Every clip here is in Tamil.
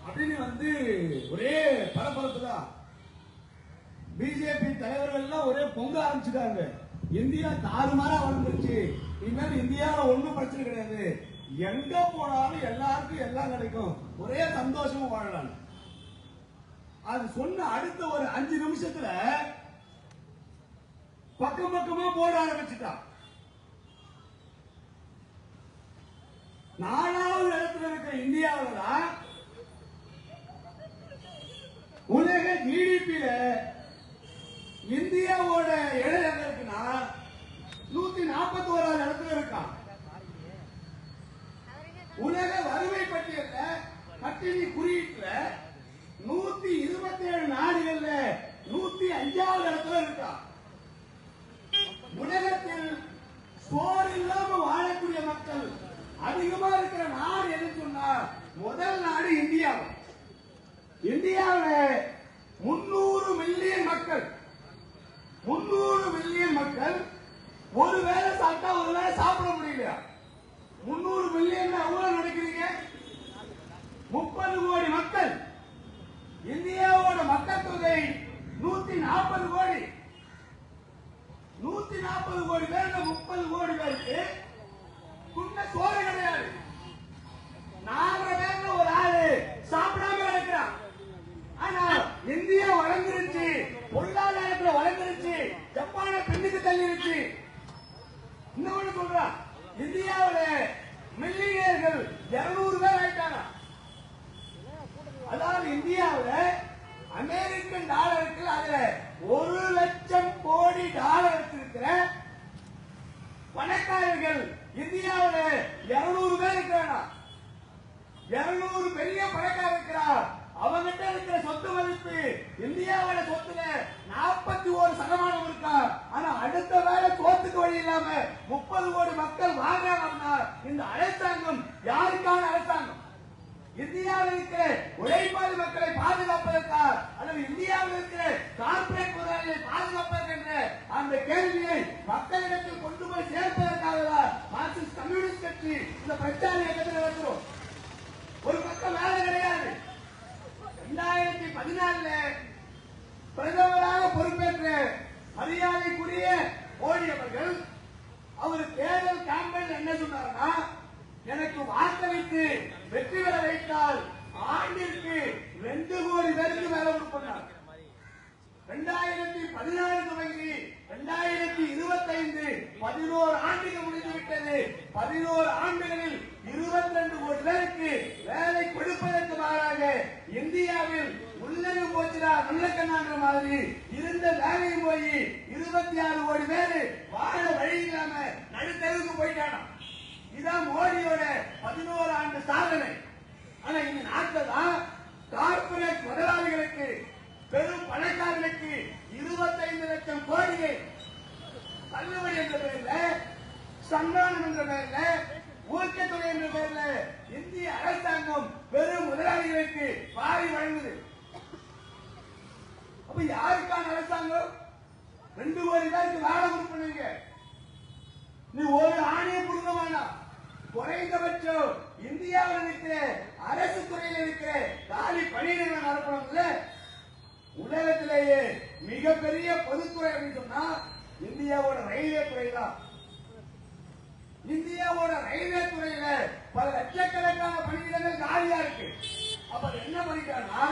அப்படின்னு ஒரே பரபரப்பு தான். பிஜேபி தலைவர்கள் எல்லாம் ஒரே பொங்க ஆரம்பிச்சுட்டாங்க. இந்தியா தாறுமாறா வளர்ந்துருச்சு, இனிமேல் இந்தியாவில் ஒன்றும் பிரச்சனை கிடையாது, எங்க போனாலும் எல்லாருக்கும் எல்லாம் கிடைக்கும், ஒரே சந்தோஷமா வாழலாம். அது சொன்ன அடுத்த ஒரு 5 நிமிஷத்துல பக்கம் பக்கமா போட ஆரம்பிச்சுட்டான். 4வது இடத்துல இருக்கிற இந்தியாவில் தான் உலக ஜிடிபியில இந்தியாவோட இடம் எங்க இருக்குன்னா 141வது இடத்துல இருக்கான். உலக வறுமை பட்டியல்ல பட்டினி குறியீட்டுல 127 நாடுகள்ல 105வது இடத்துல இருக்கான். உலகத்தில் சோறு இல்லாம வாழக்கூடிய மக்கள் அதிகமா இருக்கிற நாடு எதுன்னு சொன்னா முதல் நாடு இந்தியா. இந்தியாவில் 300 மில்லியன் மக்கள், 300 மில்லியன் மக்கள் ஒரு வேளை சாப்பிட்டா ஒரு வேளை சாப்பிட முடியல. 300 மில்லியன் எவ்வளவு நினைக்கிறீங்க? 30 கோடி மக்கள். இந்தியாவோட மக்கள் தொகை 140 கோடி. 140 கோடி பேர், 30 கோடி பேருக்கு குன்ன சோறு கிடையாது. 4 பேர்ல ஒரு ஆளு சாப்பிடாம இருக்கிறான். ஆனா இந்தியா வளர்ந்துருச்சு, பொருளாதாரத்துல வளர்ந்துருச்சு, ஜப்பான பெண்ணுக்கு தள்ளிருச்சு. இன்னொன்னு சொல்றான், இந்தியாவில் மில்லியனர்கள் 200 பேர் ஆயிட்டாங்க. அதாவது இந்தியாவில் அமெரிக்கன் டாலருக்கு அதுல 1 லட்சம் கோடி டாலர் இருக்கிற பணக்காரர்கள் இந்தியாவில் 200 பேர் இருக்கிறாங்க. 200 பெரிய பணக்காரர் இருக்கிறார். அவங்கிட்ட இருக்கிற சொத்து மதிப்பு இந்தியாவோட சொத்துல 41% இருக்கா. ஆனா அடுத்த வேலை சோத்துக்கு வழி இல்லாம 30 கோடி மக்கள் வாழ்றாங்கன்னா இந்த அரசாங்கம் யாருக்கான அரசாங்கம்? இந்தியாவில் இருக்கிற உழைப்பாளி மக்களை பாதுகாப்பதற்கா அல்லது இந்தியாவில் இருக்கிற கார்பரேட் முதலாளிகளை பாதுகாப்பதற்கென்ற அந்த கேள்வியை மக்களிடத்தில் கொண்டு போய் சேர்ப்பதற்காக மார்க்சிஸ்ட் கம்யூனிஸ்ட் கட்சி இந்த பிரச்சார இயக்கத்தில் நடத்துறோம். ஒரு பக்கம் வேலை கிடையாது. 2014 பிரதமராக பொறுப்பேற்ற மரியாதைக்குரிய மோடி அவர்கள் அவர் தேர்தல் கேம்பெயின் என்ன சொன்னார்னா, எனக்கு வாக்களித்து வெற்றி பெற வைத்தால் ஆண்டிற்கு 2 கோடி பேருக்கு வேலை கொடுப்பார். 2016 தொடங்கி 2025 11 ஆண்டுகள் முடிந்துவிட்டது. 11 ஆண்டுகளில் 22 கோடி பேருக்கு வேலை கொடுப்பதற்கு மாறாக இந்தியாவில் உள்ளது போச்சுடா நல்லக்கண்ணான்ற மாதிரி இருந்த வேலையும் போய் 26 கோடி பேர் வாழ வழி இல்லாம நடுத்தருவுக்கு போயிட்டானா. இதான் மோடியோட 11 ஆண்டு சாதனை. ஆனா இந்த நாட்டில் தான் கார்பரேட் முதலாளிகளுக்கு, பெரும் பணக்காரர்களுக்கு 25 லட்சம் கோடியை தள்ளுபடி என்ற பெயர்ல, சன்மானம் என்ற பெயர்ல, ஊக்கத்தொகை என்ற பெயர்ல இந்திய அரசாங்கம் பெரும் முதலாளிகளுக்கு வாரி வழங்குது. அப்ப யாருக்கான அரசாங்கம்? 2 கோடி பேருக்கு வேலை கொடுப்பீங்க. நீ ஒரு ஆணையை கொடுக்க வேண்டாம். குறைந்தபட்சம் இந்தியாவில் இருக்கிற அரசு துறையில் இருக்கிற காலி பணியிடங்கள் நடக்கணும்ல. உலகத்திலேயே மிகப்பெரிய பொதுத்துறை அப்படின்னு சொன்னா இந்தியாவோட ரயில்வே துறை தான். இந்தியாவோட ரயில்வே துறையில பல லட்சக்கணக்கான பணியிடங்கள் காலியா இருக்கு. அப்ப என்ன பண்ணிட்டான்னா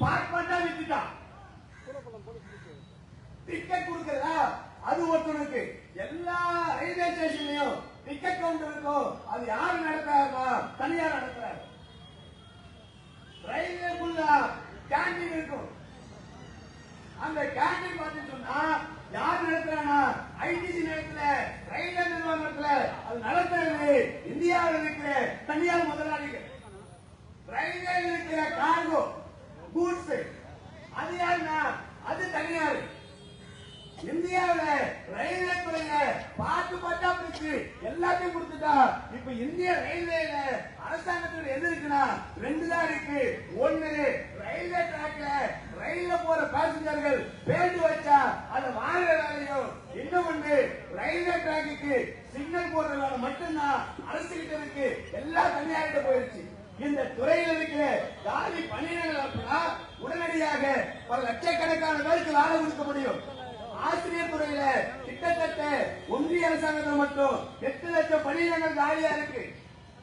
பார்ட்மெண்டா விட்டுட்டான். டிக்கெட் கொடுக்கறதா அது ஒருத்தருக்கு. எல்லா ரயில்வே ஸ்டேஷன்லயும் டிக்கெட் கவுண்டர் இருக்கும். அது யாரு நடத்துறாருன்னா தனியார் நடத்துறாரு. ரயில்வேக்குள்ள கேண்டீன் இருக்கும். அந்த கேண்டீன் பார்த்து சொன்னா யார் நடத்துறானா ஐடிசி நடத்தல, ரயில்வே நிர்வாகத்துல அது நடத்துறது இந்தியாவில் இருக்கிற தனியார் முதலாளிகள். ரயில்வே இருக்கிற கார்கோ கூட்ஸ் அது யாருன்னா அது தனியார். இந்தியாவில் ரயில்வே துறையில பாட்டு பாட்டா பிரிச்சு எல்லாத்தையும் கொடுத்துட்டா. இப்ப இந்திய ரயில்வேல அரசாங்கத்தில் எது இருக்குன்னா 2 தான் இருக்கு. ஒன்னு ரயில்வே டிராக்ல ரயில்ல போற பேசஞ்சர்கள் பேண்டு வச்சா அதை வாங்குற வேலையும், இன்னொன்னு ரயில்வே டிராக்கு சிக்னல் போடுற வேலை மட்டும்தான் அரசு கிட்ட இருக்கு. எல்லா தனியார்கிட்ட போயிருச்சு. இந்த துறையில் இருக்கிற காலி லட்சக்கணக்கான பேருக்கு வேலை கொடுக்க முடியும். ஆசிரியர் துறையில கிட்டத்தட்ட ஒன்றிய அரசாங்கத்தில் மட்டும் 8 லட்சம் பணியிடங்கள் காலியா இருக்கு.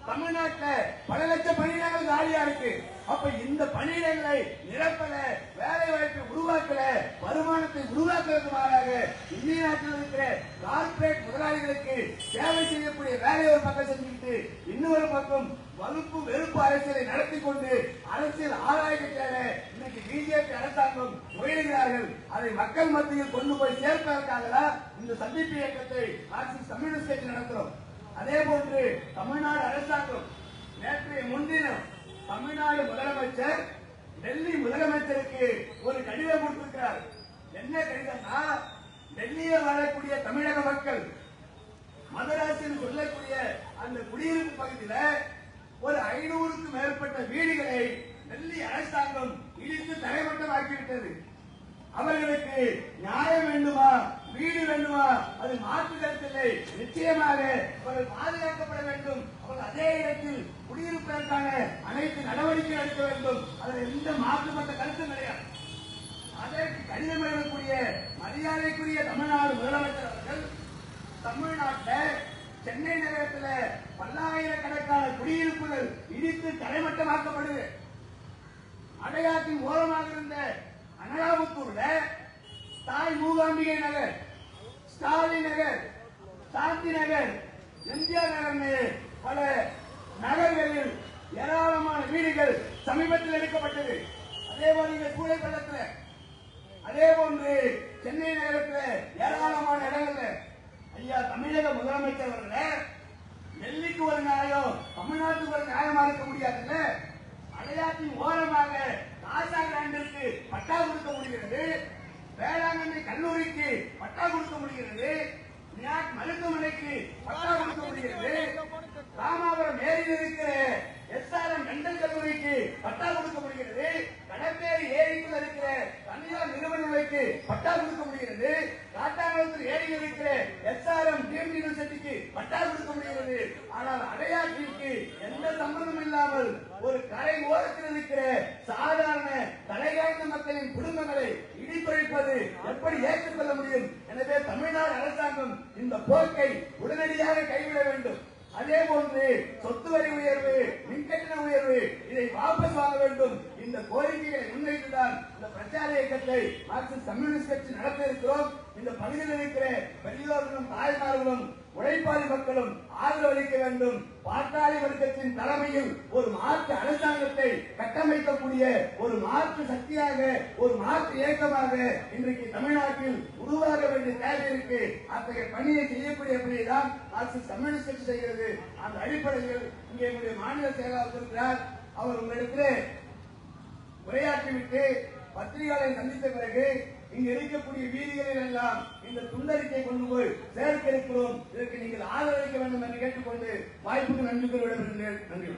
தமிழ்நாட்டில் பல லட்சம் பணியிடங்கள் காலியா இருக்கு. அப்ப இந்த பணியிடங்களை நிரப்பல, வேலை வாய்ப்பை உருவாக்கல, வருமானத்தை உருவாக்குறது மாறாக இந்திய நாட்டில் இருக்கிற கார்பரேட் முதலாளிகளுக்கு சேவை செய்யக்கூடிய வேலையை ஒரு பக்கம் செஞ்சுக்கிட்டு இன்னொரு பக்கம் வகுப்பு வெறுப்பு அரசியலை நடத்தி கொண்டு அரசியல் ஆராய்ச்சிக்காக இன்னைக்கு பிஜேபி அரசாங்கம் முயலுகிறார்கள். அதை மக்கள் மத்தியில் கொண்டு போய் சேர்ப்பதற்காக தான் இந்த சந்திப்பு இயக்கத்தை மார்க்சிஸ்ட் கம்யூனிஸ்ட் கட்சி நடத்துறோம். அதே போன்று தமிழ்நாடு அரசாங்கம் நேற்றைய முன்தினம் தமிழ்நாடு முதலமைச்சர் டெல்லி முதலமைச்சருக்கு ஒரு கடிதம் கொடுத்திருக்கிறார். என்ன கடிதம்னா, டெல்லியில் வாழக்கூடிய தமிழக மக்கள் மதராசில் சொல்லக்கூடிய அந்த குடியிருப்பு பகுதியில் ஒரு 500க்கும் மேற்பட்ட வீடுகளை டெல்லி அரசாங்கம் இடித்து தரைமட்டமாக்கிவிட்டது. அவர்களுக்கு நியாயம் வேண்டுமா, வீடு வேண்டுமா, அது மாற்று கருத்தில்லை. நிச்சயமாக அவர்கள் பாதுகாக்கப்பட வேண்டும். அவர்கள் அதே இடத்தில் குடியிருப்பதற்கான அனைத்து நடவடிக்கை எடுக்க வேண்டும். அதில் எந்த மாற்றுப்பட்ட கருத்தும் கிடையாது. அதற்கு கடிதம் எழுதக்கூடிய மரியாதைக்குரிய தமிழ்நாடு முதலமைச்சர் அவர்கள் தமிழ்நாட்டில் சென்னை நகரத்தில் பல்லாயிரக்கணக்கான குடியிருப்புகள் இடித்து தரைமட்டமாக்கப்படுது. அடையாற்றின் ஓரமாக இருந்த அனகாபுத்தூர்ல தாய் மூகாம்பிகை நகர், ஸ்டாலின் நகர், சாந்தி நகர், எம்ஜிஆர் நகர் பல நகர்களில் ஏராளமான வீடுகள் சமீபத்தில் எடுக்கப்பட்டது. அதே போல கூடைப்பள்ளத்தில், அதே போன்று சென்னை நகரத்தில் ஏராளமான இடங்கள்ல ஐயா தமிழக முதலமைச்சர் அவர்கள் டெல்லிக்கு ஒரு நியாயம், தமிழ்நாட்டுக்கு ஒரு நியாயமா இருக்க முடியாதுல்ல. அடையாற்றின் ஓரமாக ராஜா கிராண்டிற்கு பட்டா கொடுக்க முடிகிறது, வேளாங்கண்ணி கல்லூரிக்கு பட்டா கொடுக்க முடிகிறது, மருத்துவமனைக்கு பட்டா கொடுக்க முடிகிறது, ராமாபுரம் ஏரியில் இருக்கிற SRM டென்டல் கல்லூரிக்கு பட்டா கொடுக்க முடிகிறது, கடம்பேரி ஏரிக்குள் இருக்கிற தனியார் நிறுவனங்களுக்கு பட்டா கொடுக்க முடிகிறது, காட்டாங்குளத்தில் ஏரியில் இருக்கிற SRM டீம்டு யூனிவர்சிட்டிக்கு பட்டா கொடுக்க முடிகிறது. ஆனால் அடையாற்றிற்கு எந்த சம்பந்தம் இல்லாமல் ஒரு கரை ஓரத்தில் இருக்கிற சாதாரண தலைகாய்ந்த மக்களின் குடும்பங்களை இடிப்பழிப்பது எப்படி ஏற்றுக்கொள்ள முடியும்? எனவே தமிழ்நாடு அரசாங்கம் இந்த போக்கை உடனடியாக கைவிட வேண்டும். அதே போன்று சொத்து வரி உயர்வு, மின்கட்டண உயர்வு, இதை வாபஸ் வாங்க வேண்டும். இந்த கோரிக்கைகளை முன்வைத்துதான் இந்த பிரச்சார இயக்கத்தை மார்க்சிஸ்ட் கம்யூனிஸ்ட் கட்சி நடத்த இருக்கிறோம். இந்த பகுதியில் இருக்கிற பெரியோர்களும் தாய்மார்களும் உழைப்பாளி மக்களும் ஆதரவளிக்க வேண்டும். பாட்டாளி வர்க்கத்தின் தலைமையில் ஒரு மாற்று அரசாங்கத்தை கட்டமைக்கக்கூடிய ஒரு மாற்று சக்தியாக, ஒரு மாற்று இயக்கமாக இன்றைக்கு தமிழ்நாட்டில் உருவாக வேண்டிய தேவை இருக்கு. அத்தகைய பணியை செய்யக்கூடிய பணியைதான் மார்க்சிஸ்ட் கம்யூனிஸ்ட் கட்சி செய்கிறது. அந்த அடிப்படையில் இங்கே என்னுடைய மாநில செயலாளர் இருக்கிறார். அவர் உங்களிடத்தில் உரையாற்றிவிட்டு பத்திரிகையாளரை சந்தித்த பிறகு இங்கு இருக்கக்கூடிய வீதிகளில் எல்லாம் இந்த துண்டறிக்கை கொண்டு போய் சேர்க்க இருக்கிறோம். இதற்கு நீங்கள் ஆதரவளிக்க வேண்டும் என்று கேட்டுக்கொண்டு வாய்ப்புக்கு நன்றி கூறி விடைபெறுகிறேன். நன்றி.